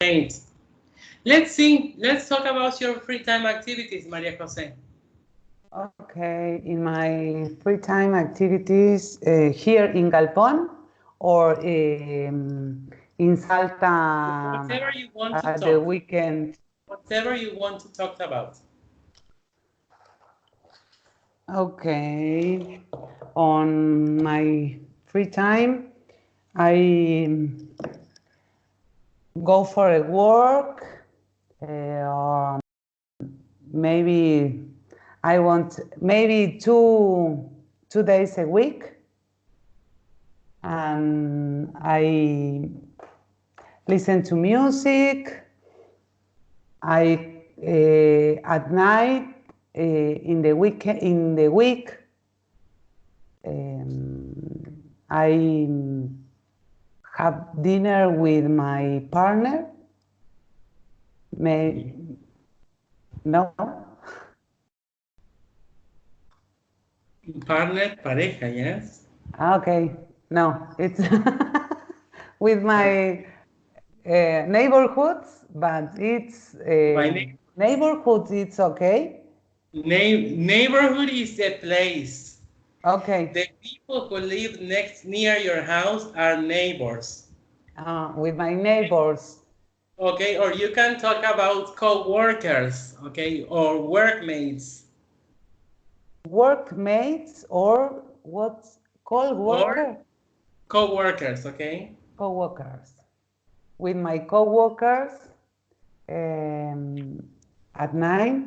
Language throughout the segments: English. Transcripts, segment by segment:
Great. Let's talk about your free time activities, Maria Jose. Okay, in my free time activities here in Galpón or in Salta Whatever you want to at the talk. weekend. Whatever you want to talk about. Okay, on my free time, I go for a walk, or maybe I want maybe two days a week, and I listen to music. I at night in the week I have dinner with my partner. No. Partner, pareja, yes. Okay. No, it's with my neighborhoods, but it's neighborhoods. It's okay. Neighborhood is the place. Okay. The people who live near your house are neighbors. With my neighbors. Okay, or you can talk about co-workers, okay, or workmates. Workmates or what's called Or worker? co-workers, okay? Co-workers. With my co-workers at night,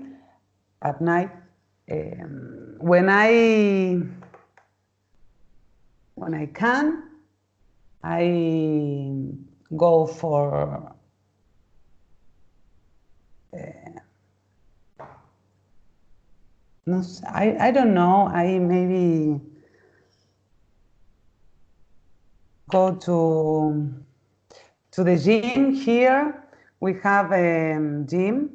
when I can, I go for no, I don't know. I maybe go to the gym here. We have a gym,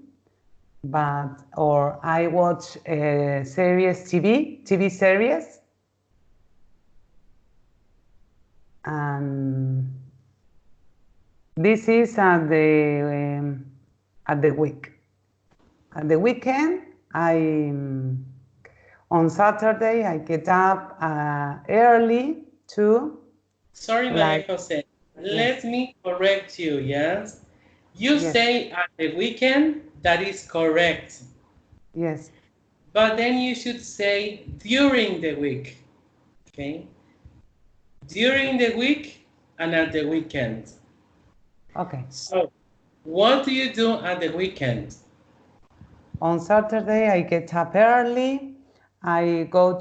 or I watch a TV series, and this is at the week. At the weekend, on Saturday I get up early too. Sorry, Maria Jose. Let me correct you, yes? You say at the weekend, that is correct. Yes. But then you should say during the week, okay? During the week and at the weekend. Okay. So, what do you do at the weekend? On Saturday, I get up early. I go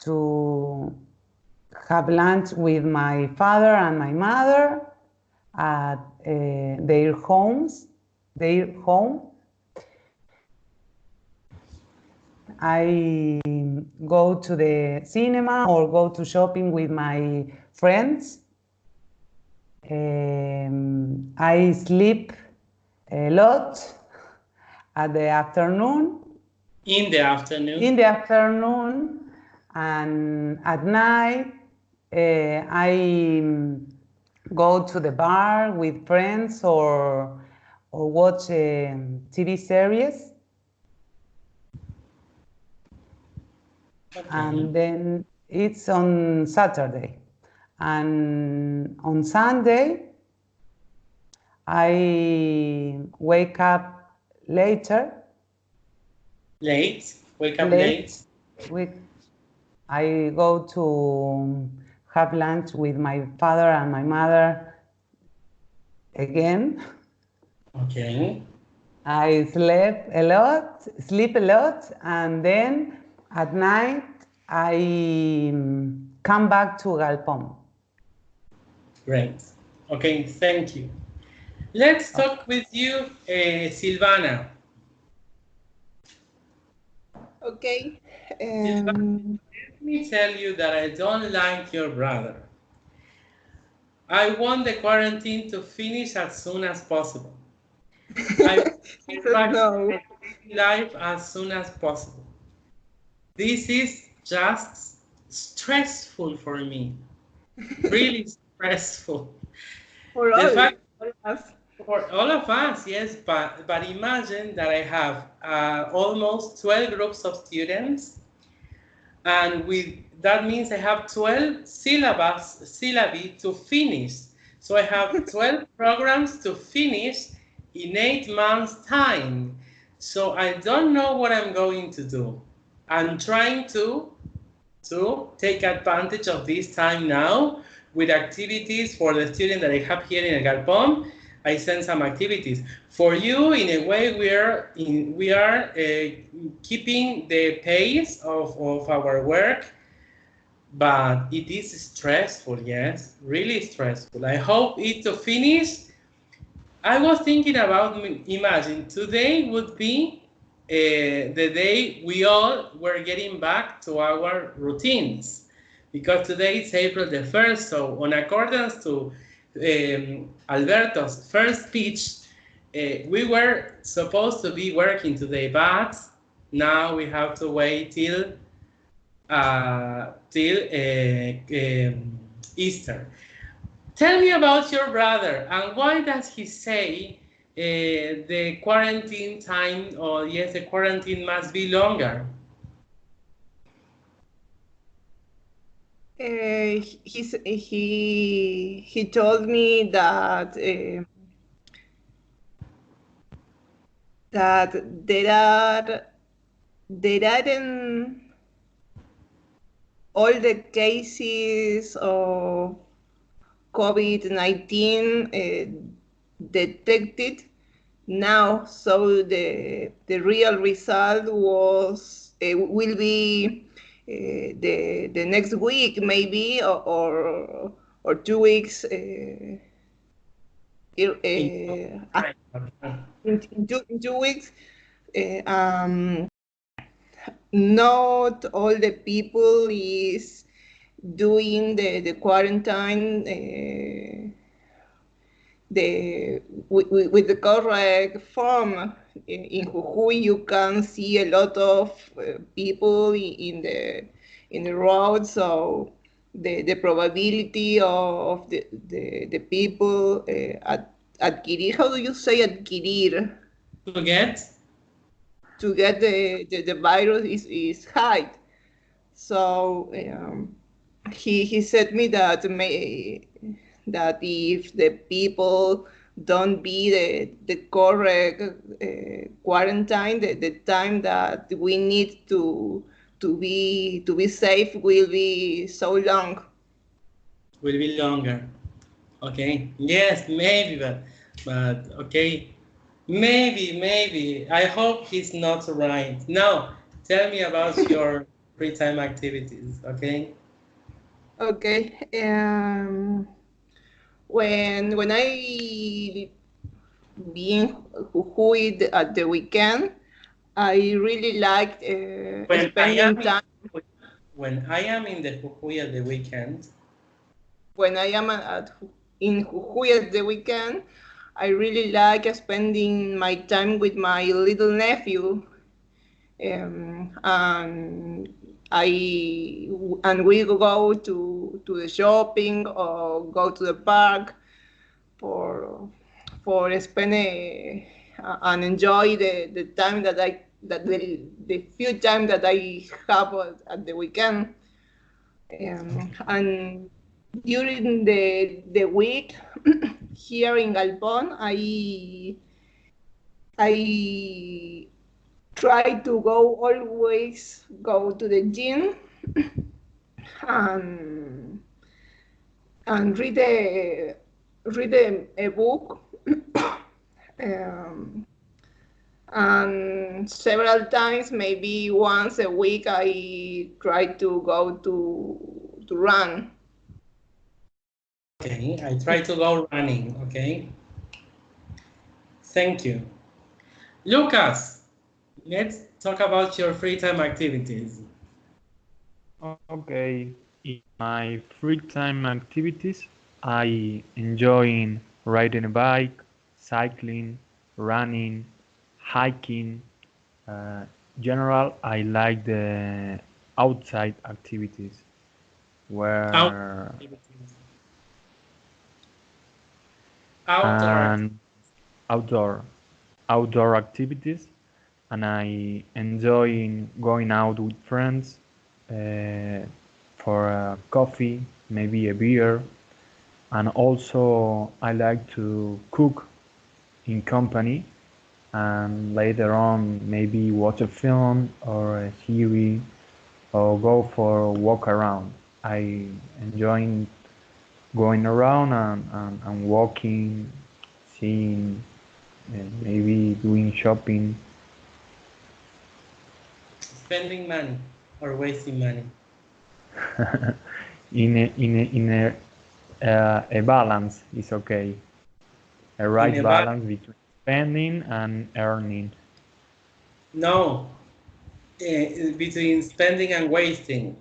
to have lunch with my father and my mother at their home. I go to the cinema or go to shopping with my friends. I sleep a lot at the afternoon. In the afternoon? In the afternoon, and at night, I go to the bar with friends or watch TV series. Okay. And then it's on Saturday. And on Sunday, I wake up later. Wake up late? I go to have lunch with my father and my mother again. Okay. I sleep a lot, and then at night I come back to Galpón. Great. Okay, thank you. Let's talk with you, Silvana. Okay. Silvana, let me tell you that I don't like your brother. I want the quarantine to finish as soon as possible. I want to get back to my daily life as soon as possible. This is just stressful for me. Really stressful. For The fact all of us. for all of us, yes, but imagine that I have almost 12 groups of students, and with that means I have 12 syllabi to finish. So I have 12 programs to finish in 8 months' time. So I don't know what I'm going to do. I'm trying to take advantage of this time now with activities for the students that I have here in El Galpón. I send some activities. For you, in a way, we are keeping the pace of our work, but it is stressful, yes, really stressful. I hope it to finish. I was thinking about, imagine, today would be the day we all were getting back to our routines, because today is April the 1st, so on accordance to Alberto's first speech, we were supposed to be working today, but now we have to wait till Easter. Tell me about your brother, and why does he say the quarantine time, or yes, the quarantine must be longer? He told me that that there aren't all the cases of COVID-19 detected now, so the real result was will be the next week, maybe, or 2 weeks. In 2 weeks. Not all the people is doing the quarantine with the correct form. In Jujuy, you can see a lot of people in the road, so the probability of the people adquirir, how do you say adquirir? To get the virus is high. So he said me that that if the people don't be the correct quarantine, the time that we need to be safe will be so long. Will be longer. Okay. Yes, maybe, but okay. Maybe. I hope he's not right. Now, tell me about your free time activities, okay? Okay. When I being Jujuy at the weekend, I really liked spending time. When I am in the Jujuy at the weekend. When I am in Jujuy at the weekend, I really like spending my time with my little nephew. And we go to the shopping or go to the park for spend and enjoy the time that the few time that I have at the weekend. And during the week here in Galpón, I try to always go to the gym and read a book. And several times, maybe once a week, I try to go to run. Okay, I try to go running, okay? Thank you. Lucas, let's talk about your free time activities. Okay, in my free time activities, I enjoy riding a bike, cycling, running, hiking. General, I like the outside activities, where Outdoor. and outdoor outdoor activities, and I enjoy going out with friends for a coffee, maybe a beer, and also I like to cook in company, and later on maybe watch a film or a series or go for a walk around. I enjoy going around and walking, seeing, and maybe doing shopping. Spending money or wasting money. In a balance is okay. A In right a bag. balance between spending and earning. No, between spending and wasting.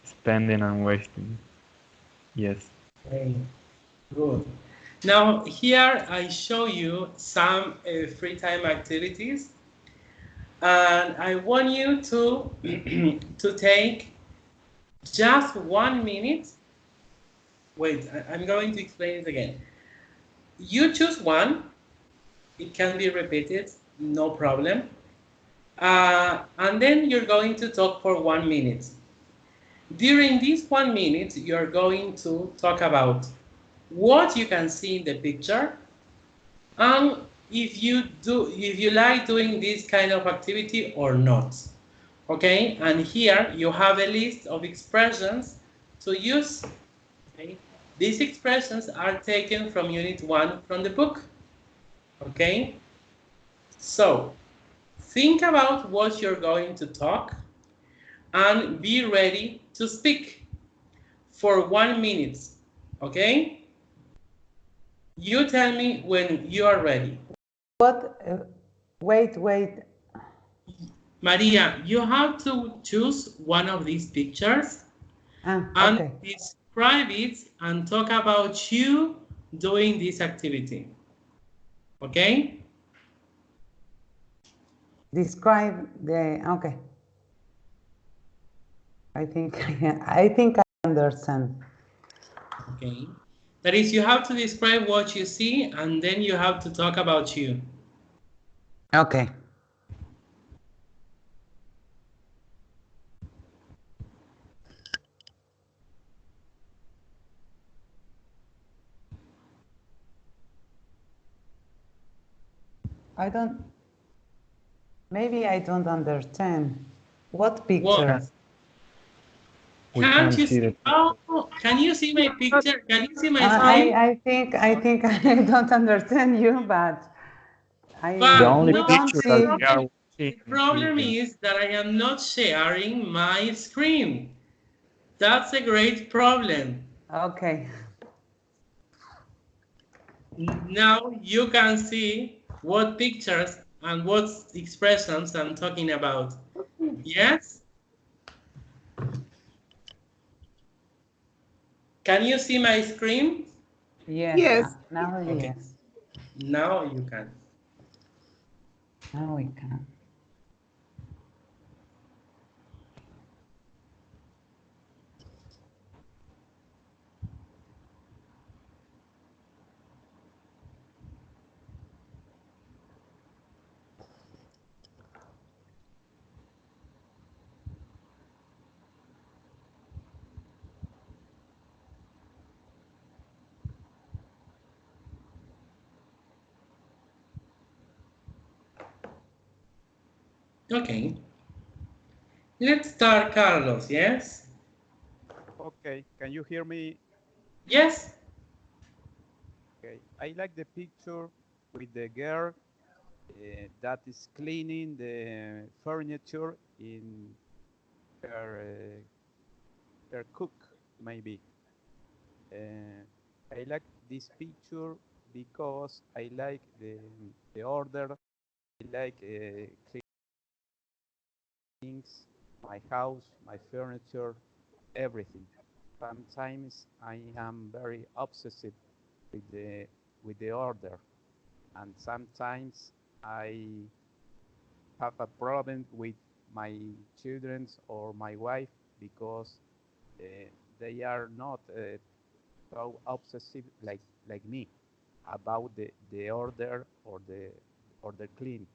Spending and wasting. Yes. Okay, good. Now here I show you some free time activities, and I want you to to take just 1 minute. Wait, I'm going to explain it again. You choose one. It can be repeated, no problem. And then you're going to talk for 1 minute. During this 1 minute, you're going to talk about what you can see in the picture, and if you like doing this kind of activity or not. Okay, and here you have a list of expressions to use. Okay, these expressions are taken from unit 1 from the book. Okay, so think about what you're going to talk and be ready to speak for 1 minute. Okay, you tell me when you are ready. What? Wait. Maria, you have to choose one of these pictures and Okay. describe it and talk about you doing this activity. Okay? Describe the. Okay. I think I understand. Okay. That is, you have to describe what you see and then you have to talk about you. Okay. I don't. Maybe I don't understand. What picture? What? We Can't can you see see? the Oh, can you see my picture? Can you see my I screen? I think I don't understand you, but the But only we no, don't picture that see. we are the watching problem is is that I am not sharing my screen. That's a great problem. Okay. Now you can see what pictures and what expressions I'm talking about. Yes? Can you see my screen? Yes. Yes. Now Okay. yes. Now you can. Now we can. Okay. Let's start, Carlos, yes? Okay, can you hear me? Yes? Okay, I like the picture with the girl that is cleaning the furniture in her cook, maybe. I like this picture because I like the order. I like things, my house, my furniture, everything. Sometimes I am very obsessive with the order, and sometimes I have a problem with my children or my wife because they are not so obsessive like me. about the order or the clean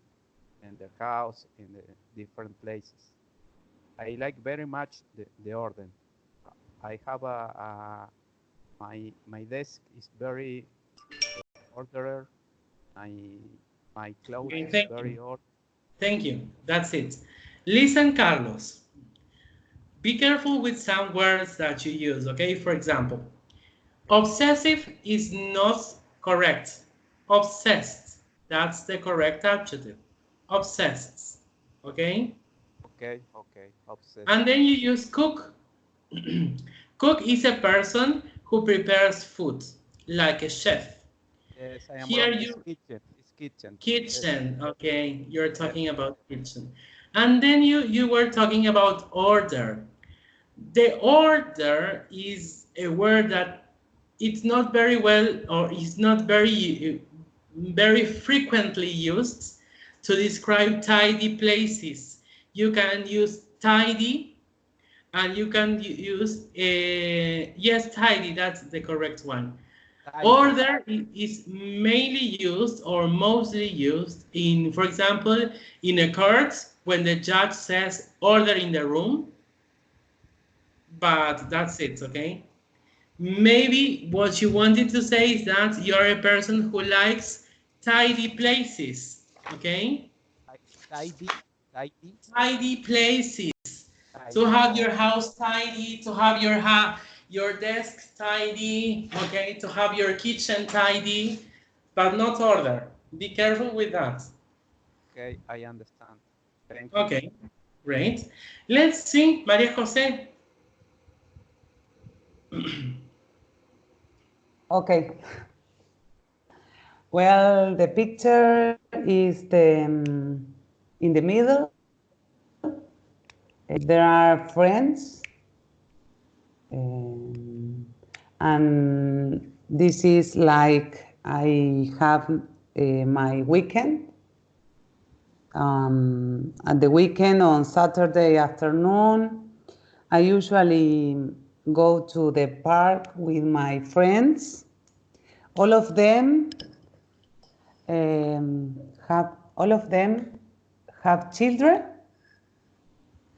in the house in the different places. I like very much the order. I have my desk is very ordered. My my clothes Okay, is thank very you. ordered. Thank you. That's it. Listen, Carlos. Be careful with some words that you use, okay? For example, obsessive is not correct. Obsessed. That's the correct adjective. Obsessed. Okay? Okay, okay, obsessed. And then you use cook. Cook is a person who prepares food, like a chef. Yes, I am Here wrong. It's you kitchen. It's kitchen. Yes, kitchen, okay? You're yes. talking about kitchen. And then you were talking about order. The order is a word that it's not very well or is not very frequently used to describe tidy places. You can use tidy and you can use yes, tidy, that's the correct one. Tidy. Order is mainly used or mostly used in, for example, in a court when the judge says order in the room, but that's it, okay? Maybe what you wanted to say is that you're a person who likes tidy places, okay? Tidy. Tidy. Tidy places. To Tidy. have Oh, your house tidy, to have your desk tidy, okay? To have your kitchen tidy, but not order. Be careful with that. okay. I understand. Thank you. Okay, great. Let's see, Maria Jose. Okay. Well, the picture is in the middle. There are friends. And this is like I have my weekend. At the weekend on Saturday afternoon, I usually go to the park with my friends. All of them have children,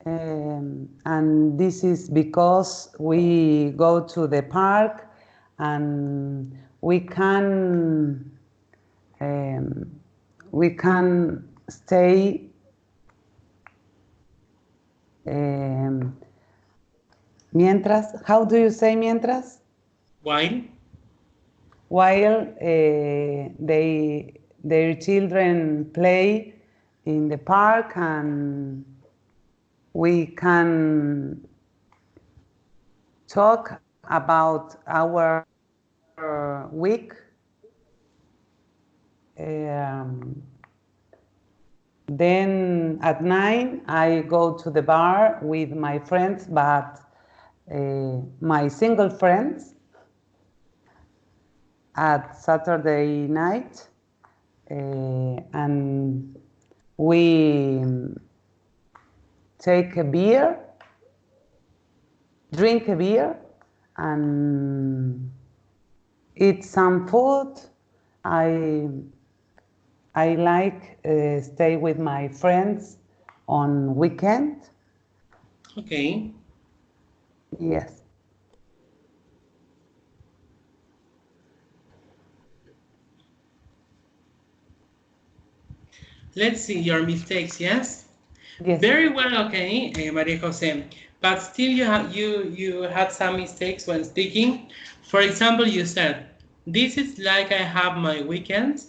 and this is because we go to the park and we can stay mientras. How do you say mientras? Wine. While their children play in the park, and we can talk about our week. Then at night I go to the bar with my friends, but my single friends at Saturday night, and we take a beer, drink a beer, and eat some food. I like stay with my friends on weekend. Okay. Yes. Let's see your mistakes, yes? Yes. Very well, okay, Maria Jose. But still you had some mistakes when speaking. For example, you said, this is like I have my weekend.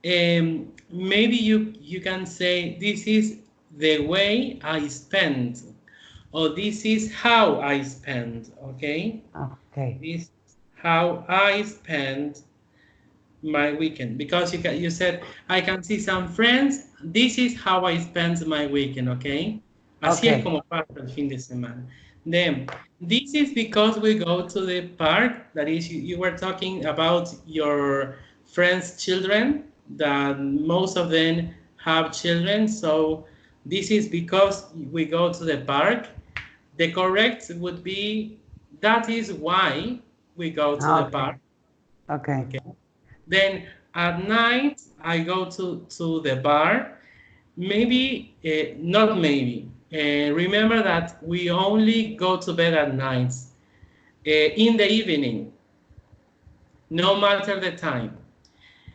Maybe you can say, this is the way I spend, or this is how I spend, okay? Okay. This is how I spend my weekend, because you said I can see some friends. This is how I spend my weekend, okay? Así es Okay. como paso el fin de semana. Then this is because we go to the park. That is, you were talking about your friends' children, that most of them have children. So this is because we go to the park. The correct would be, that is why we go to the Okay. park. Okay. Then at night, I go to the bar. Maybe, not maybe. Remember that we only go to bed at night, in the evening, no matter the time.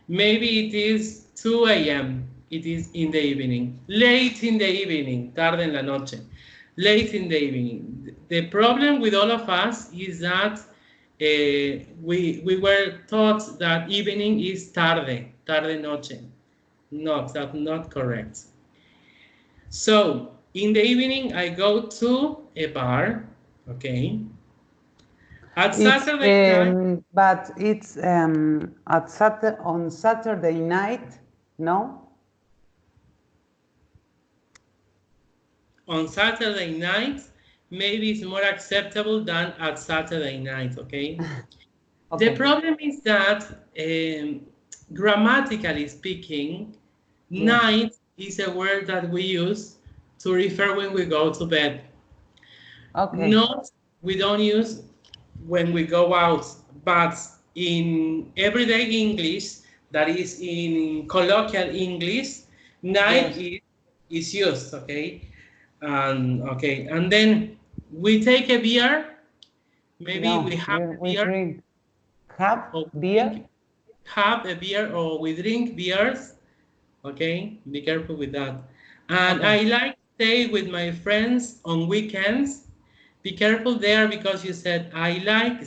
Maybe it is 2 a.m. It is in the evening, late in the evening, tarde en la noche, late in the evening. The problem with all of us is that we were taught that evening is tarde noche. No, that's not correct. So in the evening, I go to a bar, okay? At Saturday night, But it's on Saturday night, no? on Saturday night, maybe it's more acceptable than at Saturday night, okay? Okay. The problem is that, grammatically speaking, night is a word that we use to refer when we go to bed. Okay. Not, we don't use when we go out, but in everyday English, that is in colloquial English, night is used, okay? Okay, and then we take a beer, maybe No, we have a we beer, drink. Have or beer? have a beer, or we drink beers, okay? Be careful with that. And Okay. I like to stay with my friends on weekends. Be careful there, because you said I like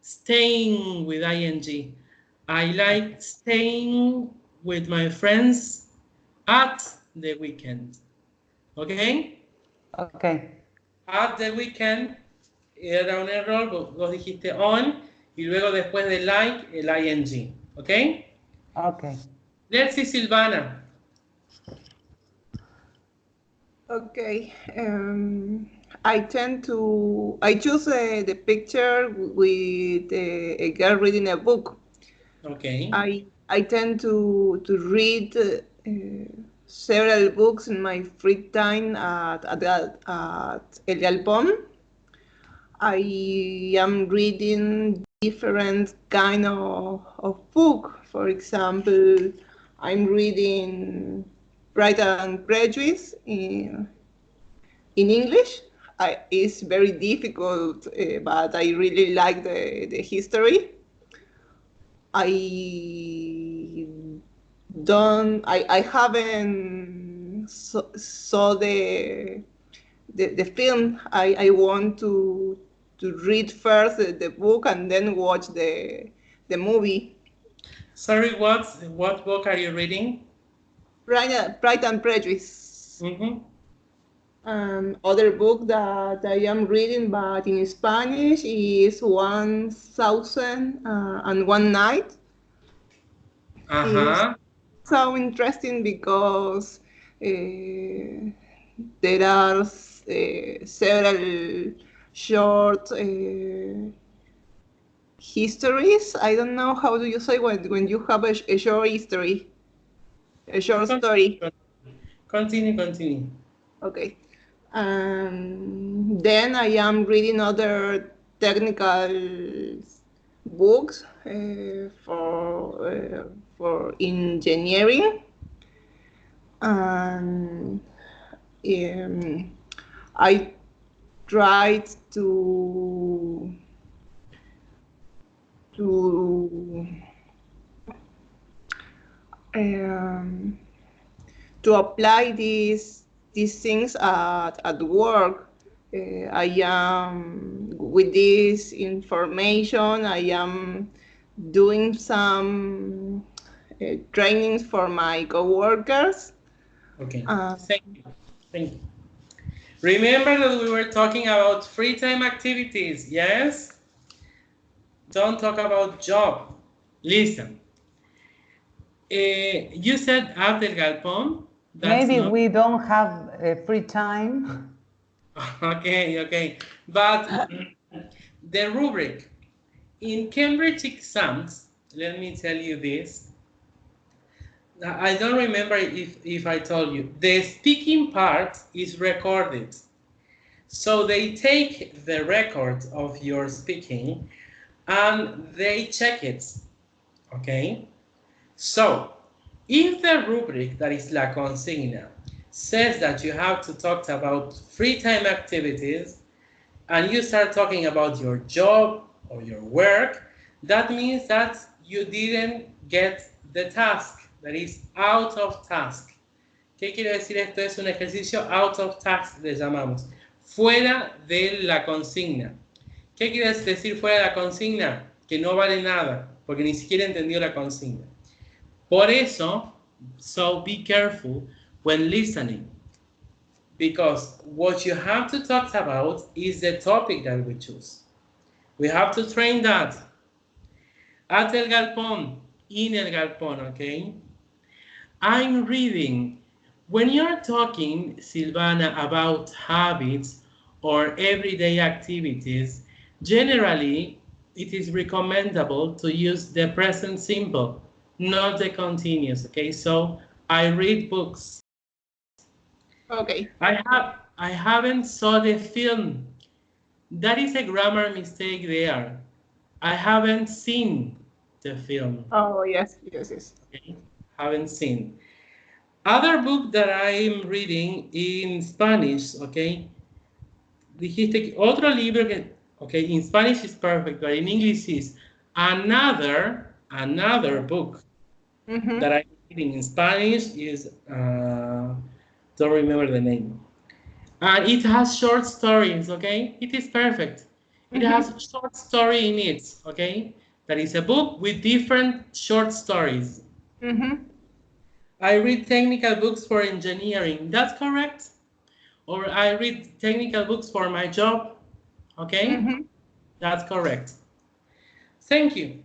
staying with ing. I like staying with my friends at the weekend. Okay? Okay. At the weekend era un error, vos dijiste on y luego después de like el ing. Okay? Okay. Let's see Silvana. Okay. I choose the picture with a girl reading a book. Okay. I tend to read several books in my free time at El Galpón. I am reading different kind of book. For example, I'm reading Pride and Prejudice in English. It's very difficult, but I really like the history. I haven't saw the film. I want to read first the book and then watch the movie. Sorry, what book are you reading? Pride and Prejudice. Mm-hmm. Other book that I am reading, but in Spanish, is 1001 Night. It's Uh-huh. so interesting because there are several short histories. I don't know how do you say when you have a short history, a short story. Continue. Okay. Then I am reading other technical books for engineering, and I tried um, to apply these things at work. I am with this information. I am doing some trainings for my coworkers. Okay. Thank you. Remember that we were talking about free time activities, yes? Don't talk about job. Listen. You said at del galpón. That's Maybe not we don't have free time. okay. But the rubric in Cambridge exams, let me tell you this. I don't remember if I told you. The speaking part is recorded. So they take the record of your speaking and they check it, okay? So, if the rubric, that is la consigna, says that you have to talk about free time activities, and you start talking about your job or your work, that means that you didn't get the task, that is out of task. ¿Qué quiere decir esto? Es un ejercicio out of task, le llamamos, fuera de la consigna. ¿Qué quiere decir fuera de la consigna? Que no vale nada, porque ni siquiera entendió la consigna. Por eso, so be careful when listening, because what you have to talk about is the topic that we choose. We have to train that. At el galpón, in el galpón, okay? I'm reading. When you're talking, Silvana, about habits or everyday activities, generally it is recommendable to use the present simple, not the continuous, okay? So I read books. Okay. I haven't saw the film. That is a grammar mistake there. I haven't seen the film. Oh, yes. Okay? Haven't seen. Other book that I'm reading in Spanish, okay? Dijiste que otro libro que, okay, in Spanish is perfect, but in English is another book that I'm reading in Spanish is, don't remember the name. And it has short stories, okay? It is perfect. It has short story in it, okay? That is a book with different short stories. I read technical books for engineering. That's correct. Or I read technical books for my job. Okay? That's correct. Thank you.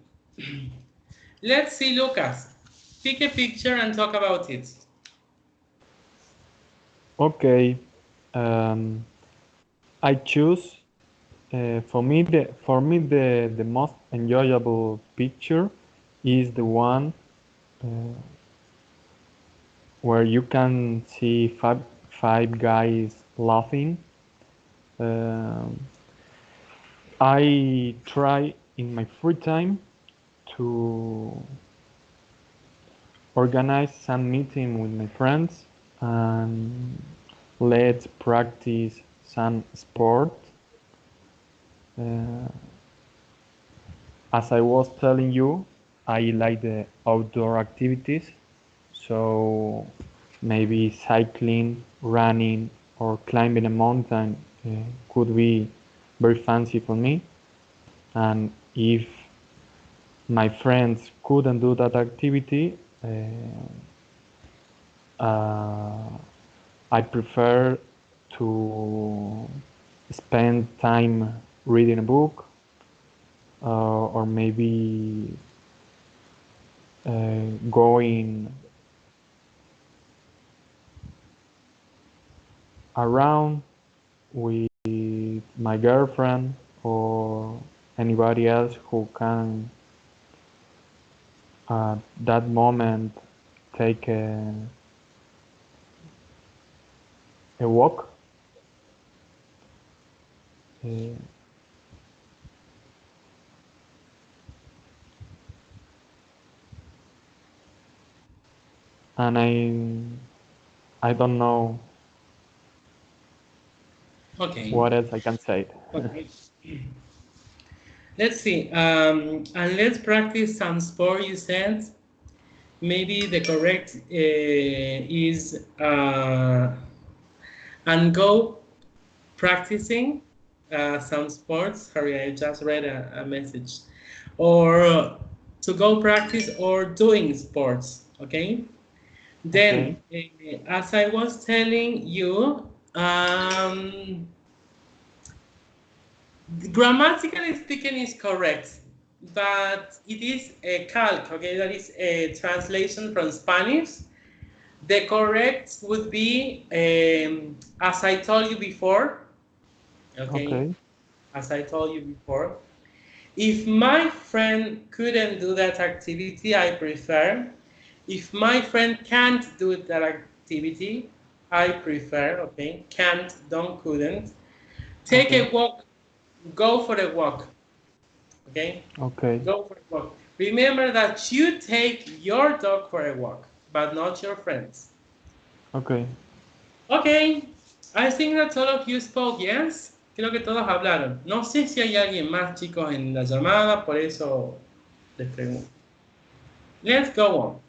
Let's see, Lucas. Pick a picture and talk about it. Okay. I choose for me the most enjoyable picture is the one where you can see five guys laughing. I try in my free time to organize some meeting with my friends and let's practice some sport. As I was telling you, I like the outdoor activities, so maybe cycling, running, or climbing a mountain could be very fancy for me. And if my friends couldn't do that activity, I prefer to spend time reading a book or maybe going around with my girlfriend or anybody else who can at that moment take a walk. And I don't know what else I can say. Okay. Let's see. And let's practice some sport you said. Maybe the correct is and go practicing some sports. Sorry, I just read a message. Or to go practice or doing sports, okay? Then, as I was telling you, grammatically speaking is correct, but it is a calc, okay? That is a translation from Spanish. The correct would be, as I told you before, okay? As I told you before. If my friend couldn't do that activity, I prefer. If my friend can't do that activity, I prefer, okay? Can't, don't, couldn't. Take a walk, go for a walk. Okay? Okay. Go for a walk. Remember that you take your dog for a walk, but not your friends. Okay. Okay, I think that all of you spoke, yes? Creo que todos hablaron. No sé si hay alguien más, chicos, en la llamada, por eso les pregunto. Let's go on.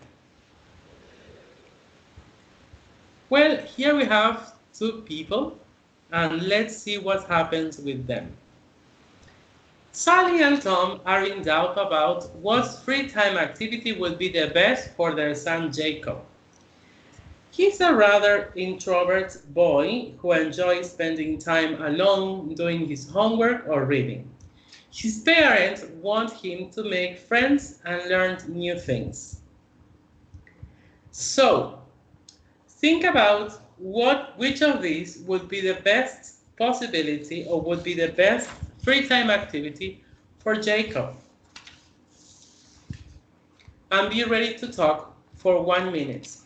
Well, here we have two people, and let's see what happens with them. Sally and Tom are in doubt about what free time activity would be the best for their son Jacob. He's a rather introvert boy who enjoys spending time alone doing his homework or reading. His parents want him to make friends and learn new things. So, think about which of these would be the best possibility or would be the best free time activity for Jacob. And be ready to talk for 1 minute.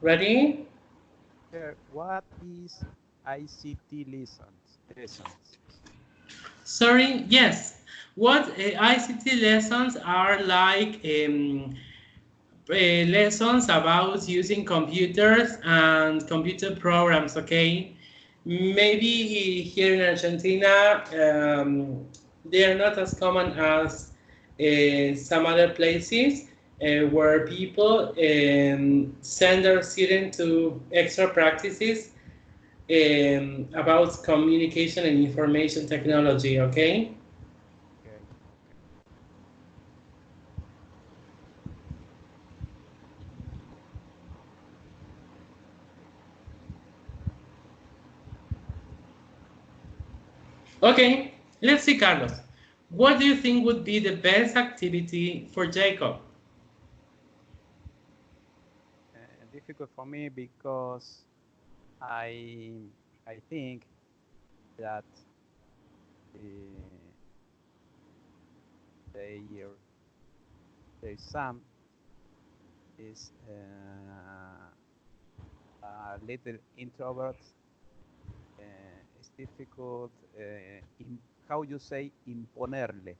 Ready? What is ICT lessons? Sorry, yes. What ICT lessons are like lessons about using computers and computer programs, okay? Maybe here in Argentina, they are not as common as some other places where people send their students to extra practices about communication and information technology, okay? Okay. Okay, let's see, Carlos. What do you think would be the best activity for Jacob? Difficult for me because I I think that uh, their their son is a little introvert. It's difficult. How you say imponerle?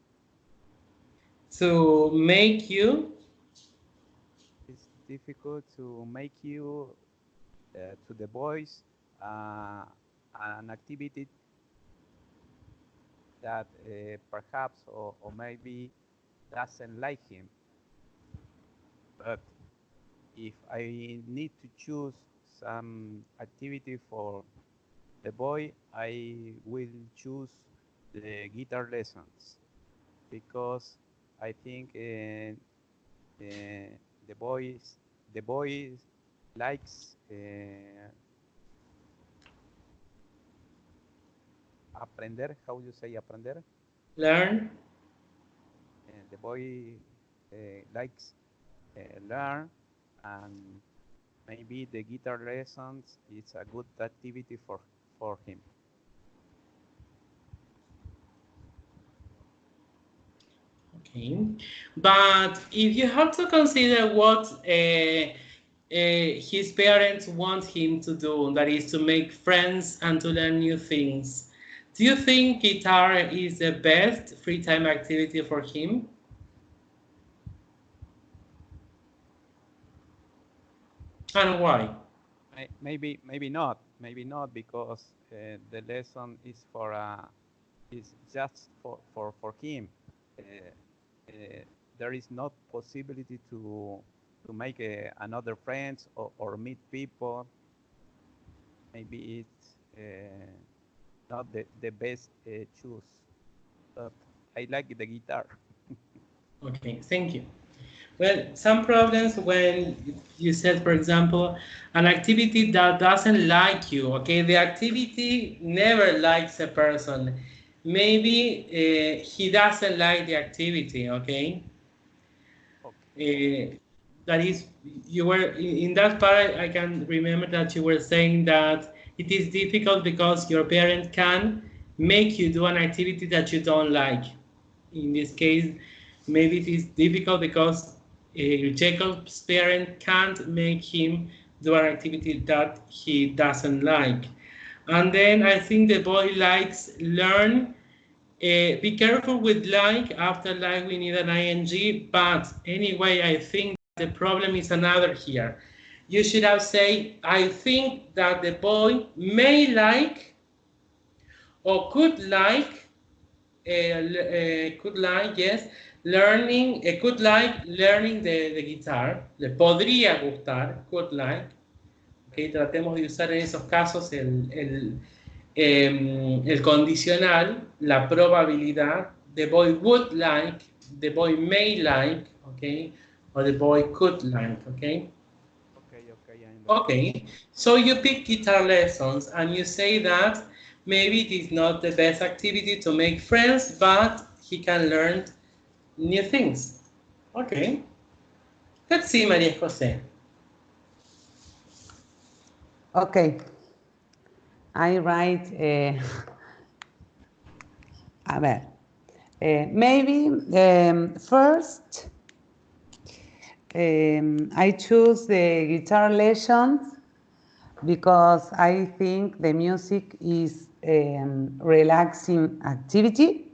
To make you, It's difficult to make you to the boys an activity that perhaps or maybe doesn't like him. But if I need to choose some activity for the boy, I will choose the guitar lessons because I think the boy likes aprender. How you say aprender? learn. The boy likes learn, and maybe the guitar lessons is a good activity for him. Okay, but if you have to consider what his parents want him to do, that is to make friends and to learn new things, do you think guitar is the best free time activity for him? And why? Maybe not because the lesson is for is just for him. Uh, there is not possibility to make another friends or meet people. Maybe it's not the best choose, but I like the guitar. Okay, thank you. Well, some problems when you said, for example, an activity that doesn't like you, okay? The activity never likes a person. Maybe he doesn't like the activity, okay? Okay. That is, you were, in that part, I can remember that you were saying that it is difficult because your parent can make you do an activity that you don't like. In this case, maybe it is difficult because Jacob's parent can't make him do an activity that he doesn't like. And then I think the boy likes learn. Be careful with like. After like, we need an ing. But anyway, I think the problem is another here. You should have said, I think that the boy may like or could like, yes, learning, could like learning the guitar, le podría gustar, could like, okay, tratemos de usar en esos casos el condicional, la probabilidad, the boy would like, the boy may like, okay, or the boy could like, okay. Okay, okay, I understand. Okay, so you pick guitar lessons and you say that maybe it is not the best activity to make friends, but he can learn new things. Okay, let's see, Maria Jose. Okay. I write, a ver, maybe first I choose the guitar lessons because I think the music is relaxing activity,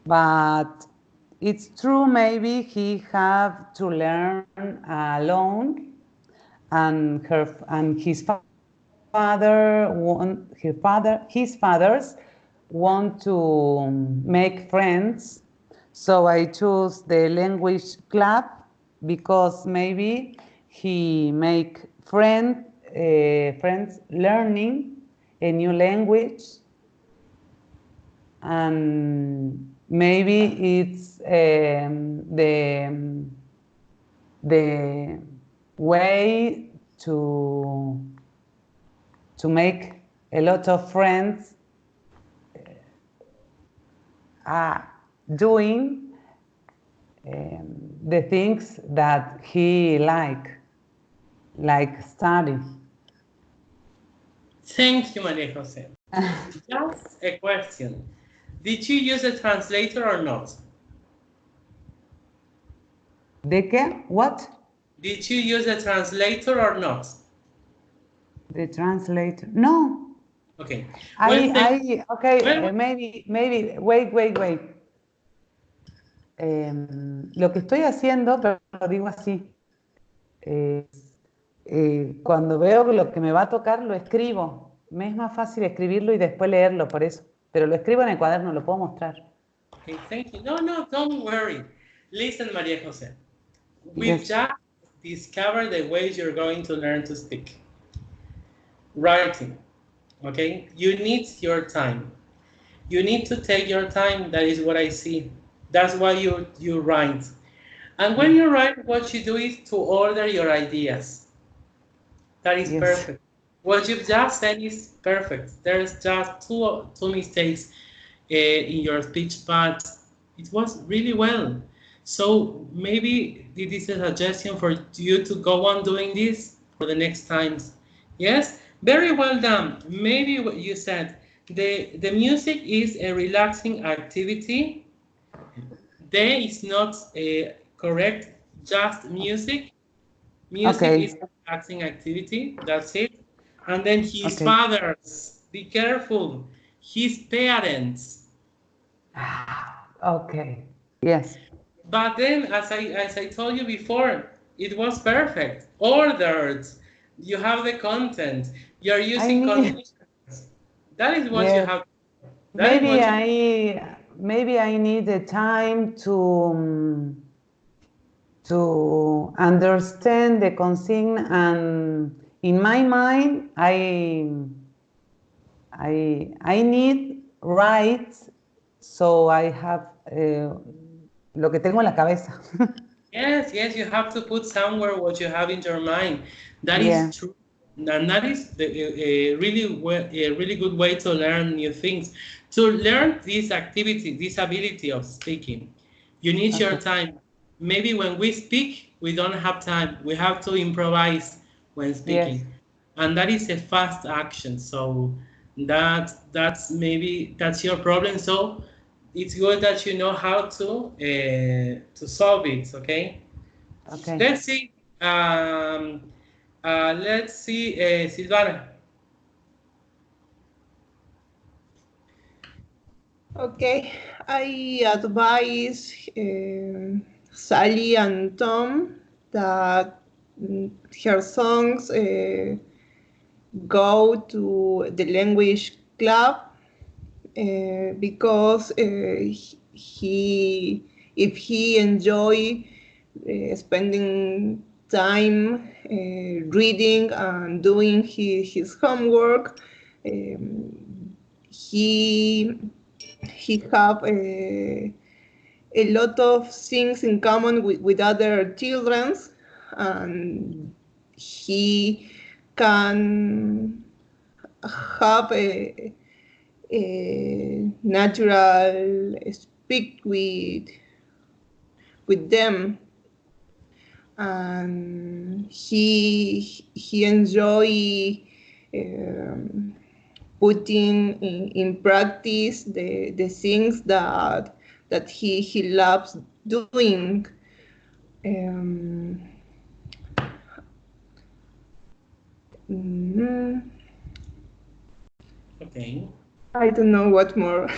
but it's true maybe he have to learn alone, and his fathers want to make friends, so I choose the language club because maybe he make friends learning a new language, and maybe it's the way to make a lot of friends doing the things that he like study. Thank you, Maria Jose. Just a question. Did you use a translator or not? ¿De qué? What? Did you use a translator or not? The translator? No. Okay. Maybe, wait. Lo que estoy haciendo, pero lo digo así, cuando veo lo que me va a tocar, lo escribo. Me es más fácil escribirlo y después leerlo, por eso. Pero lo escribo en el cuaderno, lo puedo mostrar. Okay, thank you. No, don't worry. Listen, Maria Jose. We've just discovered the ways you're going to learn to speak. Writing, okay? You need your time. You need to take your time. That is what I see. That's why you write. And when you write, what you do is to order your ideas. That is perfect. What you've just said is perfect. There's just two mistakes in your speech, but it was really well. So maybe this is a suggestion for you to go on doing this for the next times. Yes, very well done. Maybe what you said, the music is a relaxing activity. There is not correct, just music. Music is a relaxing activity, that's it. And then his fathers, be careful, his parents. Okay, yes. But then, as I told you before, it was perfect. Ordered. You have the content. You're using conditions. That is what you have. Maybe I need the time to understand the consign, and in my mind I need rights, so I have lo que tengo en la cabeza. Yes, you have to put somewhere what you have in your mind. That Yeah. is true. And that is a really good way to learn new things. To learn this activity, this ability of speaking, you need your Okay. time. Maybe when we speak, we don't have time. We have to improvise when Yes. speaking. And that is a fast action. So that's your problem. So it's good that you know how to solve it. Okay. Okay. Let's see. Let's see, Silvana. Okay, I advise Sally and Tom that her songs go to the language club because he, if he enjoy spending time reading and doing his homework, he have a lot of things in common with other children, and he can have a natural speak with them, and he enjoy um, putting in practice the things that he loves doing. Um, mm, Okay. I don't know what more.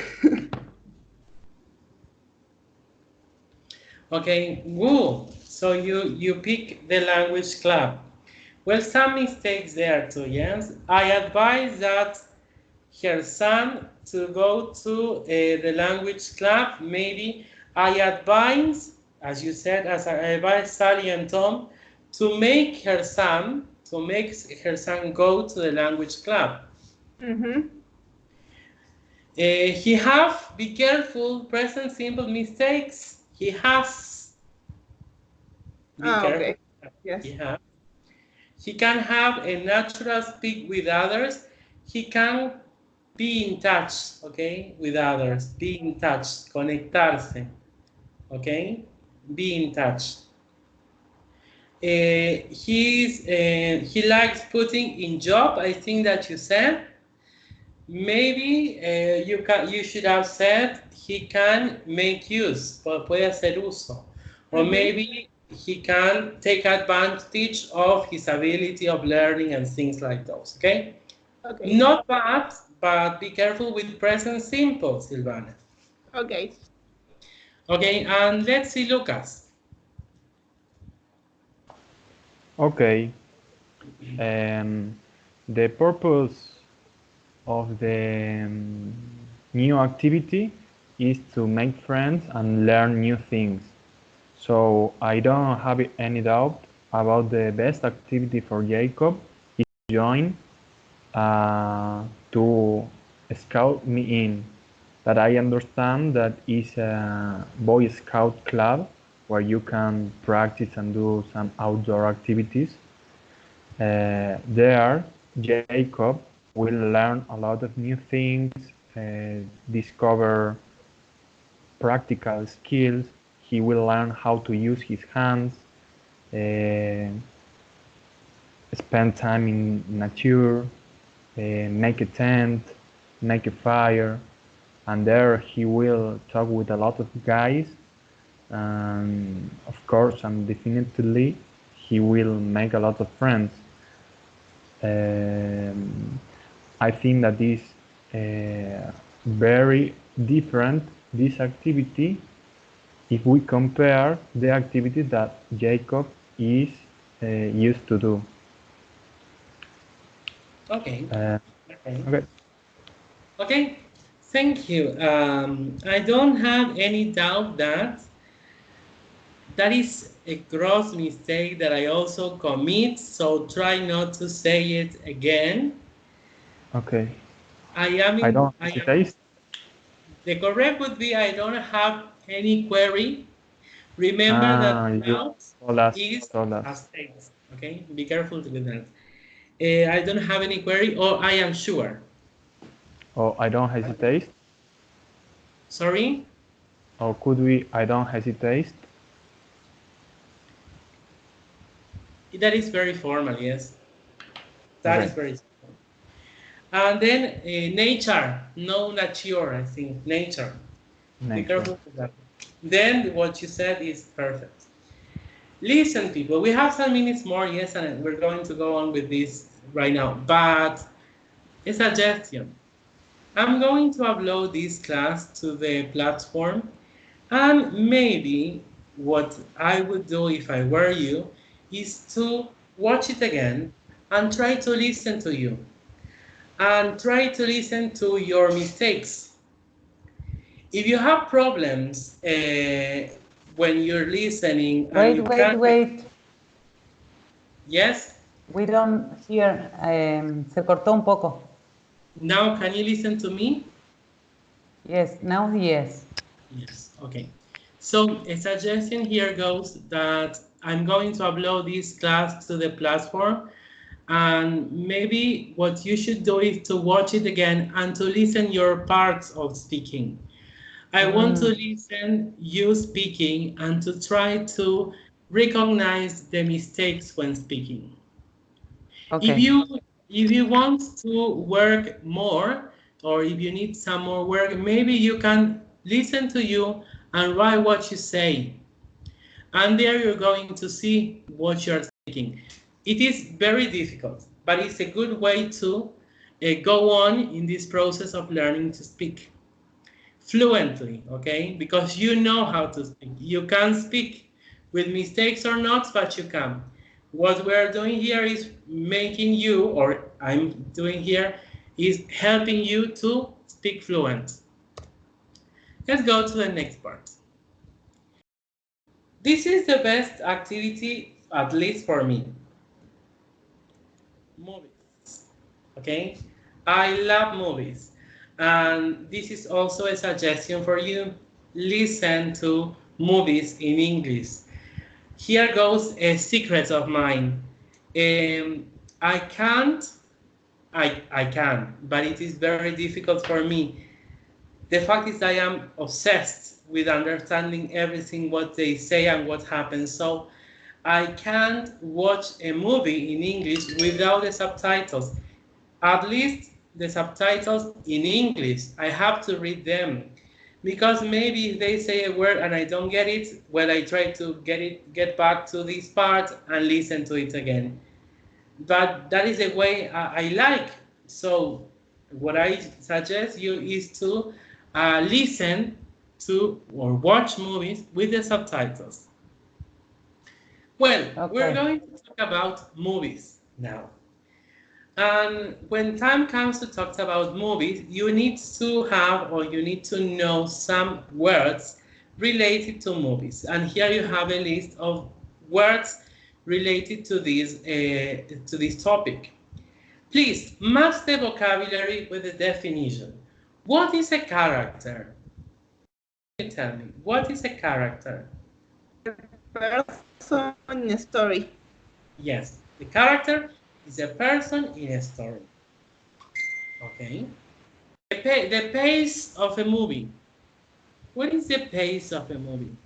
Okay, good. So you pick the language club. Well, some mistakes there too, yes. I advise that her son to go to the language club. Maybe I advise, as you said, as I advise Sally and Tom, to make her son go to the language club. Mm-hmm. He have, be careful, present simple mistakes. He has, be Ah, careful. okay. Yes. He have. He can have a natural speak with others. He can be in touch, okay, with others. Be in touch, conectarse, okay, be in touch. He likes putting in job. I think that you said. Maybe you should have said he can make use, puede hacer uso, or Mm-hmm. maybe he can take advantage of his ability of learning and things like those. Okay, Okay. not bad, but be careful with present simple, Silvana. Okay. Okay, and let's see Lucas. Okay. Um, the purpose of the new activity is to make friends and learn new things. So I don't have any doubt about the best activity for Jacob is to join to scout me in. That I understand that is a Boy Scout club where you can practice and do some outdoor activities. There, Jacob will learn a lot of new things, discover practical skills. He will learn how to use his hands, uh, spend time in nature, make a tent, make a fire, and there he will talk with a lot of guys. And of course, and definitely, he will make a lot of friends. Um, I think that is very different, this activity, if we compare the activity that Jacob is used to do. Okay, Uh, okay, okay. okay. Thank you. I don't have any doubt that that is a gross mistake that I also commit, so try not to say it again. Okay. I am I in, don't I am, hesitate. the correct would be I don't have any query, Remember that You doubt told us. is Told a us. state. Okay, be careful with that. I don't have any query, or I am sure. Oh, I don't hesitate. Sorry? Or could we? I don't hesitate. That is very formal, yes. That Okay. is very formal. And then nature, no nature, I think, nature. Be Nature. careful with that. Then what you said is perfect. Listen, people, we have some minutes more, yes, and we're going to go on with this right now. But a suggestion. I'm going to upload this class to the platform, and maybe what I would do if I were you is to watch it again and try to listen to you and try to listen to your mistakes. If you have problems when you're listening and you can't... Wait. Yes? We don't hear. Se cortó un poco. Now can you listen to me? Yes, now yes. Yes, okay. So a suggestion here goes that I'm going to upload this class to the platform, and maybe what you should do is to watch it again and to listen your parts of speaking. I want to listen you speaking and to try to recognize the mistakes when speaking. Okay. If you want to work more, or if you need some more work, maybe you can listen to you and write what you say. And there you're going to see what you're speaking. It is very difficult, but it's a good way to go on in this process of learning to speak fluently, okay? Because you know how to speak. You can speak with mistakes or not, but you can. What we're doing here is making you, or I'm doing here, is helping you to speak fluent. Let's go to the next part. This is the best activity, at least for me. Movies, okay? I love movies. And this is also a suggestion for you. Listen to movies in English. Here goes a secret of mine. I can't, I can, but it is very difficult for me. The fact is I am obsessed with understanding everything what they say and what happens. So I can't watch a movie in English without the subtitles. At least the subtitles in English. I have to read them. Because maybe if they say a word and I don't get it, well, I try to get back to this part and listen to it again. But that is the way I like. So what I suggest you is to listen to or watch movies with the subtitles. Well, we're going to talk about movies now. And when time comes to talk about movies, you need to have, or you need to know some words related to movies. And here you have a list of words related to this topic. Please match the vocabulary with the definition. What is a character? Tell me, what is a character? Person in a story. Yes, the character is a person in a story. Okay. The pace of a movie. What is the pace of a movie?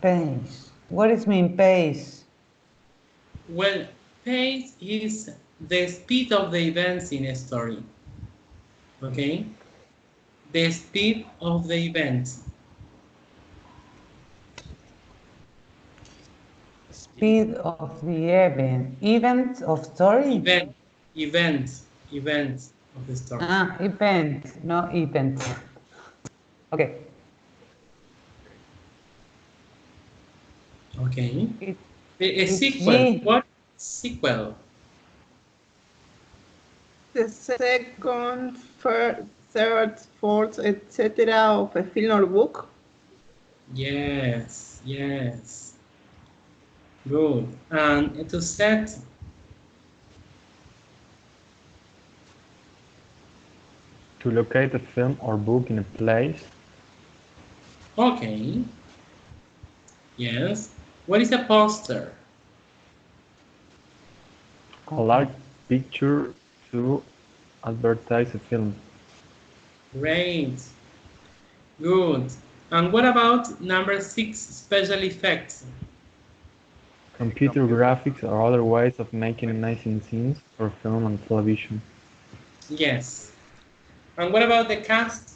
Pace. What does mean pace? Well, pace is the speed of the events in a story. Okay? The speed of the events. Speed of the event. Event of story? Events of the story. Event, no event. Okay. Okay. A sequel. What sequel? The second, third, fourth, etc. of a film or book. Yes, yes. Good. And to set To locate a film or book in a place. Okay. Yes. What is a poster? A large picture to advertise a film. Great. Good. And what about number 6, special effects? Computer graphics are other ways of making amazing scenes for film and television. Yes. And what about the cast?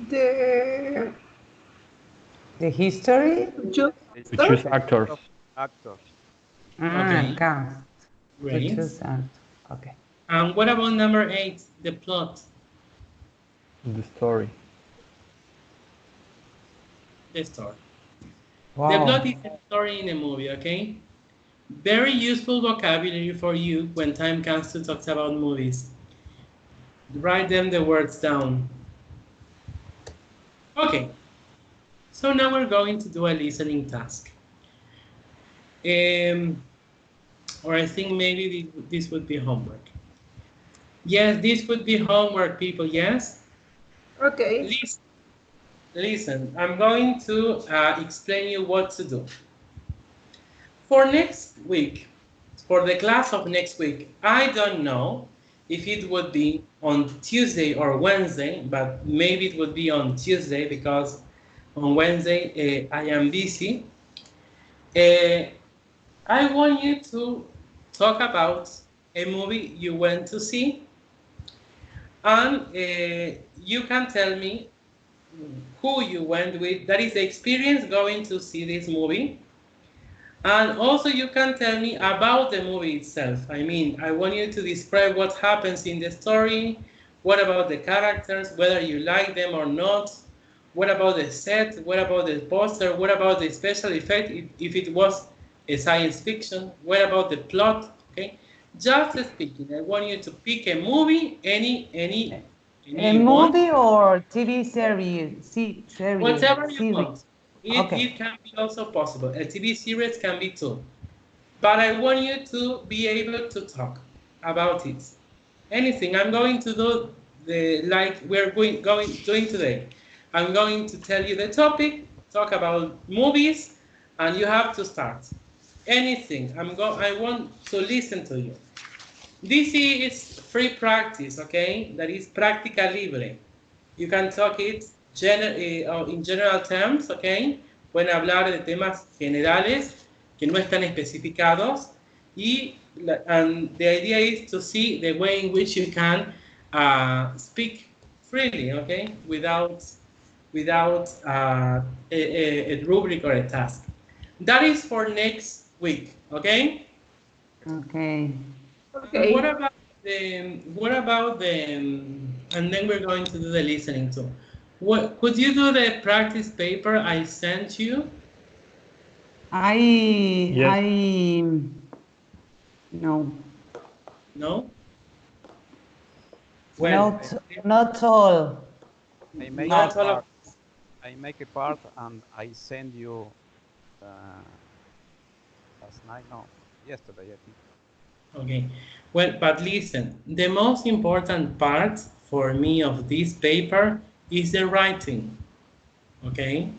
The history? just To choose actors. Actors. Okay. Cast. To Great. choose actors. Okay. And what about number 8, the plot? The story. The story. Wow. The plot is a story in a movie, okay? Very useful vocabulary for you when time comes to talk about movies. Write them the words down. Okay. So now we're going to do a listening task. Or I think maybe this would be homework. Yes, this would be homework, people, yes? Okay. Listen, I'm going to explain you what to do. For next week, for the class of next week, I don't know if it would be on Tuesday or Wednesday, but maybe it would be on Tuesday because on Wednesday I am busy. I want you to talk about a movie you went to see, and you can tell me who you went with. That is the experience going to see this movie. And also you can tell me about the movie itself. I mean, I want you to describe what happens in the story, what about the characters, whether you like them or not, what about the set, what about the poster, what about the special effect, if it was a science fiction, what about the plot, okay? Just speaking, I want you to pick a movie, any a movie or TV series, whatever you series. want. It can be also possible. A TV series can be too. But I want you to be able to talk about it. Anything. I'm going to do like we're doing today. I'm going to tell you the topic, talk about movies, and you have to start. Anything. I want to listen to you. This is free practice, okay? That is práctica libre. You can talk it in general terms, okay? Pueden hablar de temas generales que no están especificados, and the idea is to see the way in which you can speak freely, okay? Without a rubric or a task. That is for next week, okay? Okay. Okay. What about the and then we're going to do the listening too. What could you do the practice paper I sent you? No. No? Well, not all. I make not a all part. of I make a part and I send you last night. No, yesterday I think. Okay. Well, but listen, the most important part for me of this paper is the writing. Okay?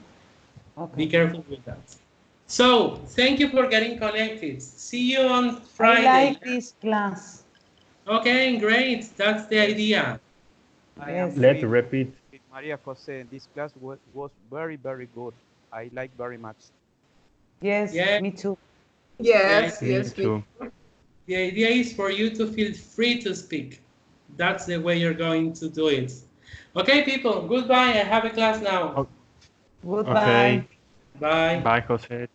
Be careful with that. So, thank you for getting connected. See you on Friday. I like this class. Okay, great. That's the idea. Yes. Let's repeat. Maria Jose, this class was very, very good. I like very much. Yes, Yeah. me too. Yes, Me yes, too. The idea is for you to feel free to speak. That's the way you're going to do it. Okay, people, goodbye. I have a class now. Goodbye. Okay. Bye. Bye, Jose.